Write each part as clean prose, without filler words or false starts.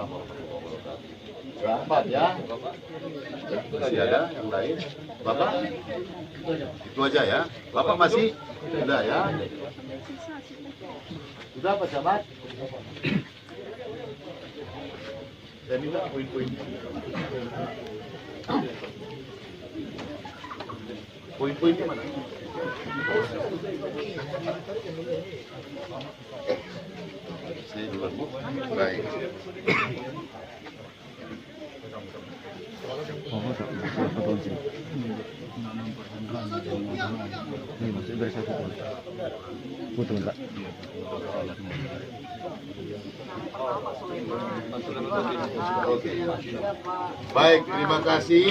warahmatullahi wabarakatuh. Selamat ya. Masih ada yang lain? Bapak? Itu aja ya. Bapak masih? Sudah ya. Sudah Pak Camat? Saya minta poin-poin. Poin-poinnya mana? Saya duluan Bu. Baik. Baik, terima kasih.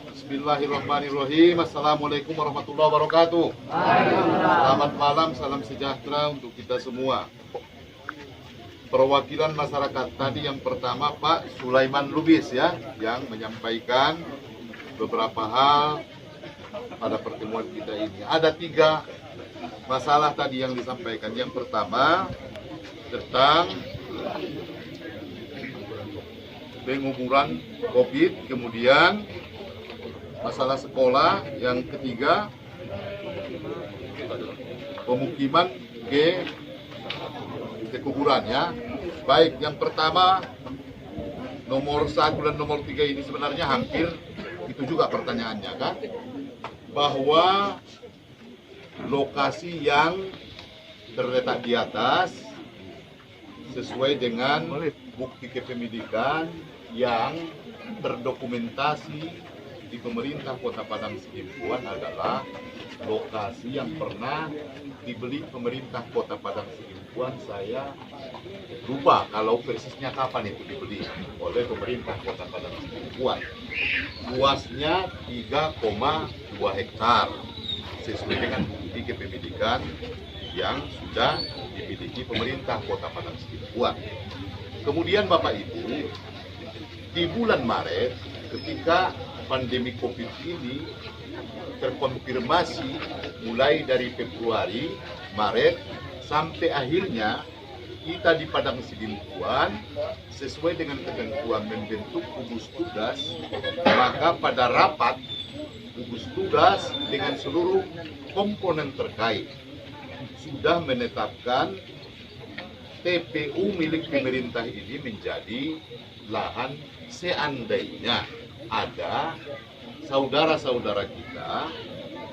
Bismillahirrahmanirrahim. Assalamualaikum warahmatullahi wabarakatuh. Selamat malam, salam sejahtera untuk kita semua. Perwakilan masyarakat tadi yang pertama Pak Sulaiman Lubis ya, yang menyampaikan beberapa hal pada pertemuan kita ini. Ada 3 masalah tadi yang disampaikan. Yang pertama tentang penguburan COVID, kemudian masalah sekolah, yang ketiga pemukiman ke kuburan ya. Baik, yang pertama nomor 1 dan nomor 3 ini sebenarnya hampir itu juga pertanyaannya kan, bahwa lokasi yang terletak di atas sesuai dengan bukti kepemilikan yang terdokumentasi di pemerintah Kota Padang Sidimpuan adalah lokasi yang pernah dibeli pemerintah Kota Padang Sidimpuan. Saya lupa kalau persisnya kapan itu dibeli oleh pemerintah Kota Padang Sidimpuan. Luasnya 3,2 hektar sesuai dengan bukti kepemilikan yang sudah dimiliki pemerintah Kota Padang Sidimpuan. Kemudian Bapak Ibu, di bulan Maret ketika pandemi COVID ini terkonfirmasi mulai dari Februari, Maret, sampai akhirnya kita di Padang Sidimpuan sesuai dengan ketentuan membentuk gugus tugas, maka pada rapat gugus tugas dengan seluruh komponen terkait sudah menetapkan TPU milik pemerintah ini menjadi lahan seandainya ada saudara-saudara kita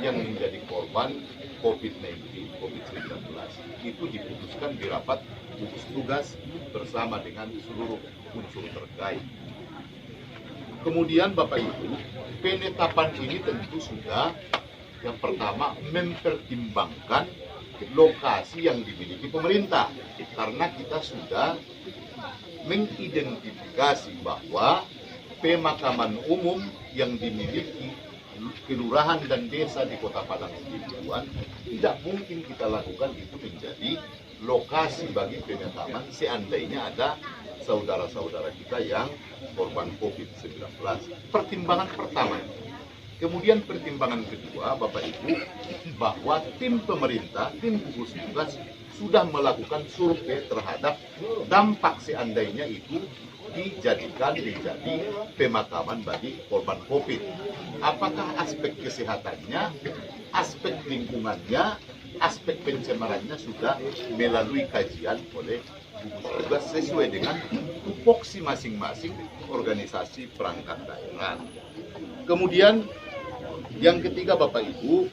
yang menjadi korban COVID-19, COVID-19. Itu diputuskan di rapat gugus tugas bersama dengan seluruh unsur terkait. Kemudian Bapak Ibu, penetapan ini tentu sudah yang pertama mempertimbangkan lokasi yang dimiliki pemerintah, karena kita sudah mengidentifikasi bahwa pemakaman umum yang dimiliki kelurahan dan desa di Kota Padang Sidimpuan tidak mungkin kita lakukan itu menjadi lokasi bagi pemakaman seandainya ada saudara-saudara kita yang korban COVID-19. Pertimbangan pertama. Kemudian pertimbangan kedua, Bapak Ibu, bahwa tim pemerintah, tim gugus tugas sudah melakukan survei terhadap dampak seandainya itu dijadikan menjadi pemakaman bagi korban COVID. Apakah aspek kesehatannya, aspek lingkungannya, aspek pencemarannya sudah melalui kajian oleh gugus tugas sesuai dengan tupoksi masing-masing organisasi perangkat daerah. Kemudian yang ketiga Bapak Ibu,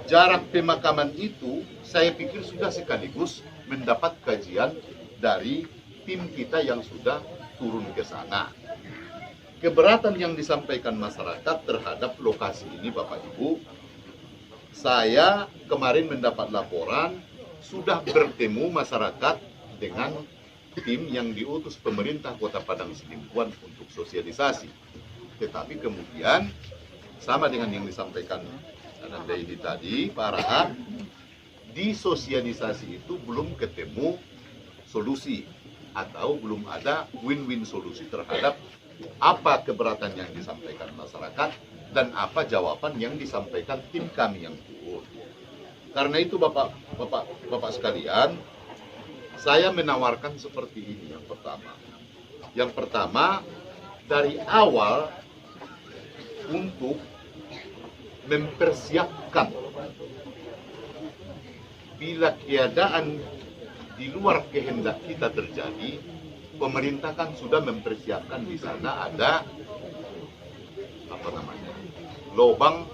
jarak pemakaman itu saya pikir sudah sekaligus mendapat kajian dari tim kita yang sudah turun ke sana. Keberatan yang disampaikan masyarakat terhadap lokasi ini Bapak Ibu, saya kemarin mendapat laporan sudah bertemu masyarakat dengan tim yang diutus pemerintah Kota Padang Sidimpuan untuk sosialisasi. Tetapi kemudian sama dengan yang disampaikan Ananda ini tadi, Pak Rahat, di sosialisasi itu belum ketemu solusi atau belum ada win-win solusi terhadap apa keberatan yang disampaikan masyarakat dan apa jawaban yang disampaikan tim kami yang turun. Karena itu Bapak sekalian, saya menawarkan seperti ini yang pertama. Yang pertama, dari awal untuk mempersiapkan bila keadaan di luar kehendak kita terjadi, pemerintah kan sudah mempersiapkan di sana ada lubang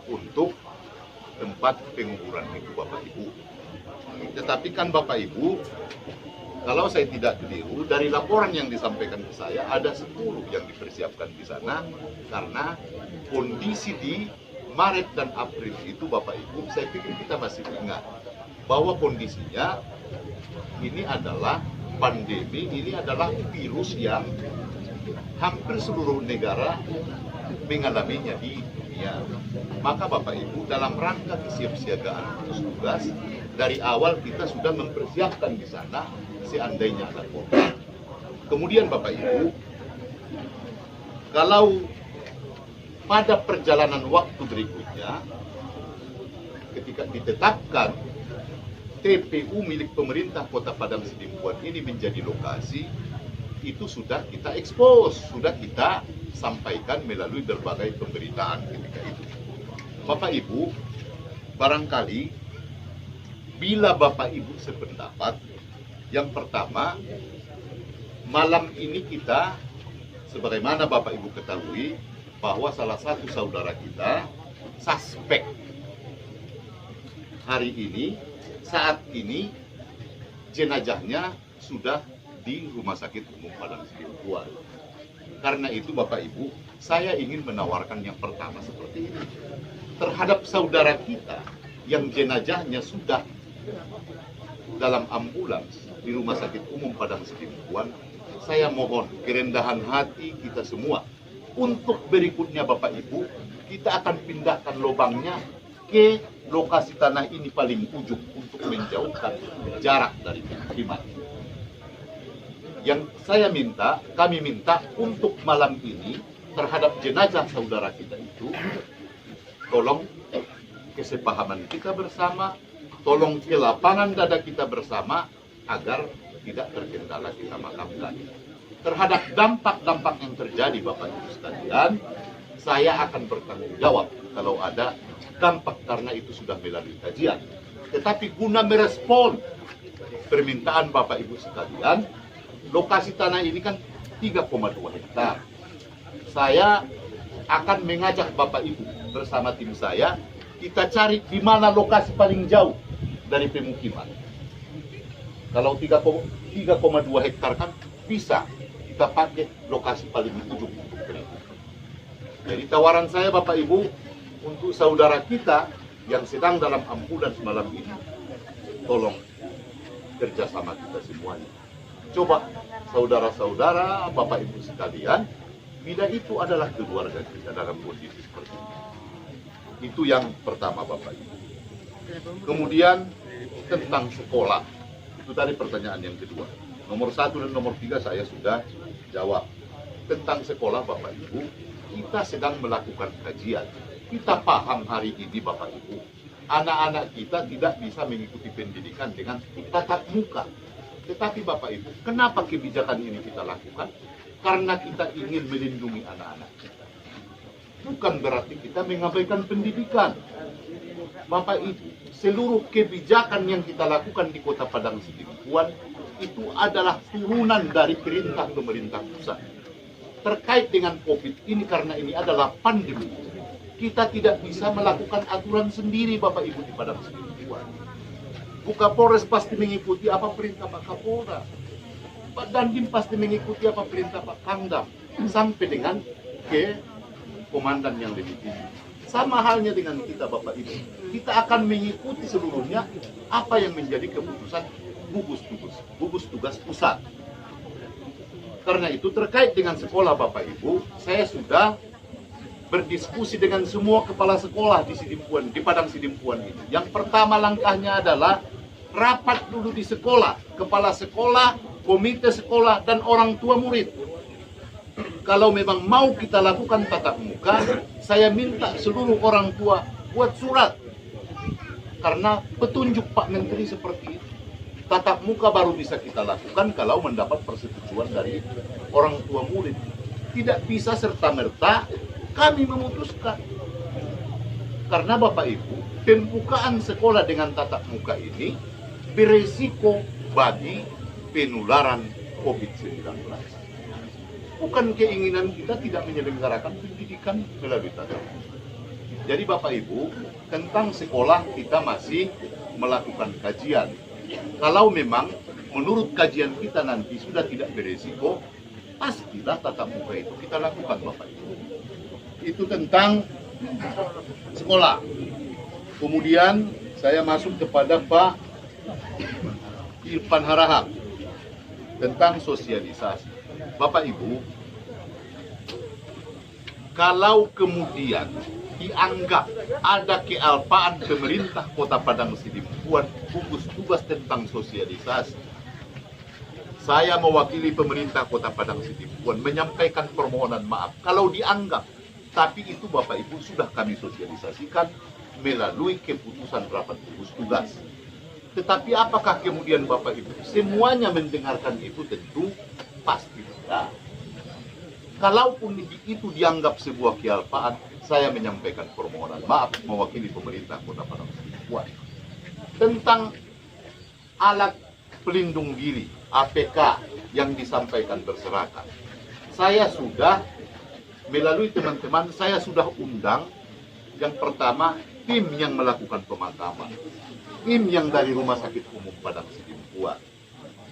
untuk tempat penguburan itu Bapak Ibu. Tetapi kan Bapak Ibu, kalau saya tidak keliru, dari laporan yang disampaikan ke saya ada 10 yang dipersiapkan di sana karena kondisi di Maret dan April itu Bapak Ibu, saya pikir kita masih ingat bahwa kondisinya ini adalah pandemi, ini adalah virus yang hampir seluruh negara mengalaminya di dunia. Maka Bapak Ibu, dalam rangka kesiapsiagaan gugus tugas, dari awal kita sudah mempersiapkan di sana seandainya ada korban. Kemudian Bapak Ibu, kalau pada perjalanan waktu berikutnya, ketika ditetapkan TPU milik pemerintah Kota Padang Sidimpuan ini menjadi lokasi, itu sudah kita expose, sudah kita sampaikan melalui berbagai pemberitaan ketika itu. Bapak Ibu, barangkali bila Bapak Ibu sependapat, yang pertama, malam ini kita, sebagaimana Bapak Ibu ketahui, bahwa salah satu saudara kita suspek hari ini, saat ini jenazahnya sudah di Rumah Sakit Umum Padang Sidimpuan. Karena itu Bapak Ibu, saya ingin menawarkan yang pertama seperti ini. Terhadap saudara kita yang jenazahnya sudah dalam ambulans di Rumah Sakit Umum Padang Sidimpuan, saya mohon kerendahan hati kita semua. Untuk berikutnya Bapak Ibu, kita akan pindahkan lubangnya ke lokasi tanah ini paling ujung untuk menjauhkan jarak dari pemukiman. Yang saya minta, kami minta untuk malam ini terhadap jenazah saudara kita itu, tolong kesepahaman kita bersama, tolong kelapangan dada kita bersama agar tidak terkendala kita makamkan. Terhadap dampak-dampak yang terjadi Bapak Ibu sekalian, saya akan bertanggung jawab kalau ada dampak karena itu sudah melalui kajian. Tetapi guna merespon permintaan Bapak Ibu sekalian, lokasi tanah ini kan 3,2 hektar. Saya akan mengajak Bapak Ibu bersama tim saya, kita cari di mana lokasi paling jauh dari pemukiman. Kalau 3,2 hektar kan bisa kita pakai lokasi paling ujung untuk berikut. Jadi tawaran saya Bapak Ibu, untuk saudara kita yang sedang dalam ambulans malam ini, tolong kerjasama kita semuanya. Coba saudara-saudara, Bapak Ibu sekalian, bila itu adalah keluarga kita dalam kondisi seperti ini. Itu yang pertama Bapak Ibu. Kemudian tentang sekolah, itu tadi pertanyaan yang kedua. Nomor 1 dan nomor 3 saya sudah jawab. Tentang sekolah Bapak Ibu, kita sedang melakukan kajian. Kita paham hari ini Bapak Ibu, anak-anak kita tidak bisa mengikuti pendidikan dengan tatap muka. Tetapi Bapak Ibu, kenapa kebijakan ini kita lakukan? Karena kita ingin melindungi anak-anak kita. Bukan berarti kita mengabaikan pendidikan. Bapak Ibu, seluruh kebijakan yang kita lakukan di Kota Padang Sidimpuan itu adalah turunan dari perintah pemerintah pusat. Terkait dengan COVID ini, karena ini adalah pandemi, kita tidak bisa melakukan aturan sendiri Bapak Ibu di Padang Sidimpuan. Bu Kapolres pasti mengikuti apa perintah Pak Kapolda. Pak Dandim pasti mengikuti apa perintah Pak Pangdam. Sampai dengan ke komandan yang lebih tinggi. Sama halnya dengan kita Bapak Ibu. Kita akan mengikuti seluruhnya apa yang menjadi keputusan gugus tugas pusat. Karena itu terkait dengan sekolah Bapak Ibu, saya sudah berdiskusi dengan semua kepala sekolah di Sidimpuan, di Padang Sidimpuan ini. Yang pertama langkahnya adalah rapat dulu di sekolah, kepala sekolah, komite sekolah, dan orang tua murid. Kalau memang mau kita lakukan tatap muka, saya minta seluruh orang tua buat surat. Karena petunjuk Pak Menteri seperti itu. Tatap muka baru bisa kita lakukan kalau mendapat persetujuan dari orang tua murid. Tidak bisa serta-merta kami memutuskan. Karena Bapak Ibu, pembukaan sekolah dengan tatap muka ini beresiko bagi penularan COVID-19. Bukan keinginan kita tidak menyelenggarakan pendidikan melalui tatap muka. Jadi Bapak Ibu, tentang sekolah kita masih melakukan kajian. Kalau memang menurut kajian kita nanti sudah tidak beresiko, pastilah tatap muka itu kita lakukan Bapak Ibu. Itu tentang sekolah. Kemudian saya masuk kepada Pak Irfan Harahap tentang sosialisasi. Bapak Ibu, kalau kemudian dianggap ada kealpaan pemerintah Kota Padang Sidempuan buat gugus tugas tentang sosialisasi, saya mewakili pemerintah Kota Padang Sidempuan menyampaikan permohonan maaf kalau dianggap, tapi itu Bapak Ibu sudah kami sosialisasikan melalui keputusan rapat gugus tugas. Tetapi apakah kemudian Bapak Ibu semuanya mendengarkan itu? Tentu pasti tidak. Kalaupun itu dianggap sebuah kealpaan, saya menyampaikan permohonan maaf mewakili pemerintah Kota Padang Sidempuan. Tentang alat pelindung diri APK yang disampaikan berserakan, saya sudah melalui teman-teman, saya sudah undang yang pertama tim yang melakukan pemakaman, tim yang dari Rumah Sakit Umum Padang Sidempuan,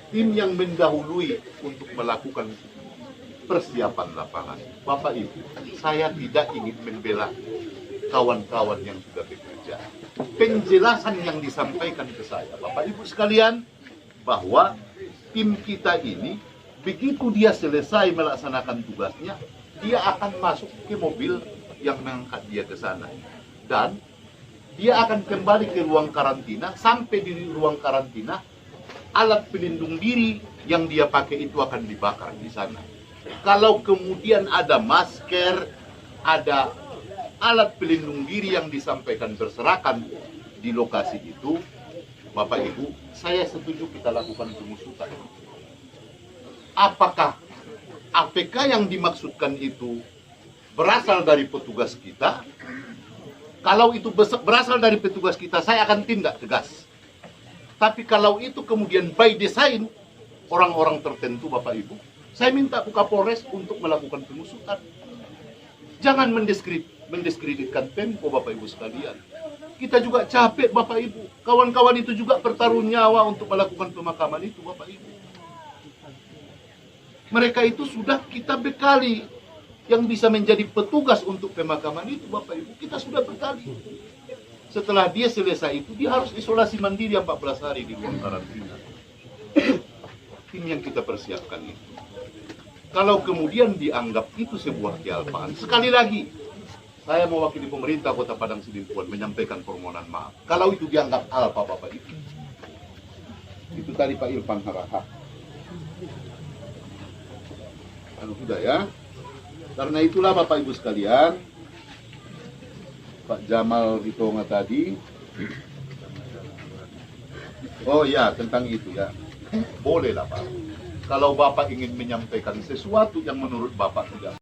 tim yang mendahului untuk melakukan persiapan lapangan. Bapak Ibu, saya tidak ingin membela kawan-kawan yang sudah bekerja. Penjelasan yang disampaikan ke saya, Bapak Ibu sekalian, bahwa tim kita ini begitu dia selesai melaksanakan tugasnya, dia akan masuk ke mobil yang mengangkat dia ke sana. Dan dia akan kembali ke ruang karantina. Sampai di ruang karantina, alat pelindung diri yang dia pakai itu akan dibakar di sana. Kalau kemudian ada masker, ada alat pelindung diri yang disampaikan berserakan di lokasi itu, Bapak Ibu, saya setuju kita lakukan pengusutan. Apakah APK yang dimaksudkan itu berasal dari petugas kita? Kalau itu berasal dari petugas kita, saya akan tindak tegas. Tapi kalau itu kemudian by design orang-orang tertentu, Bapak Ibu, saya minta ke Kapolres untuk melakukan pengusutan. Jangan mendiskreditkan Pemko, Bapak Ibu sekalian. Kita juga capek, Bapak Ibu. Kawan-kawan itu juga bertaruh nyawa untuk melakukan pemakaman itu, Bapak Ibu. Mereka itu sudah kita bekali yang bisa menjadi petugas untuk pemakaman itu, Bapak Ibu. Kita sudah bekali. Setelah dia selesai itu, dia harus isolasi mandiri 14 hari di ruang karantina. Tim yang kita persiapkan itu. Kalau kemudian dianggap itu sebuah kealpaan, sekali lagi, saya mewakili pemerintah Kota Padang Sidempuan menyampaikan permohonan maaf. Kalau itu dianggap alpa, Bapak Ibu. Itu tadi Pak Irfan Harahap. Sudah ya. Karena itulah Bapak Ibu sekalian, Pak Jamal Ritonga tadi. Oh ya, tentang itu ya. Bolehlah Pak. Kalau Bapak ingin menyampaikan sesuatu yang menurut Bapak tidak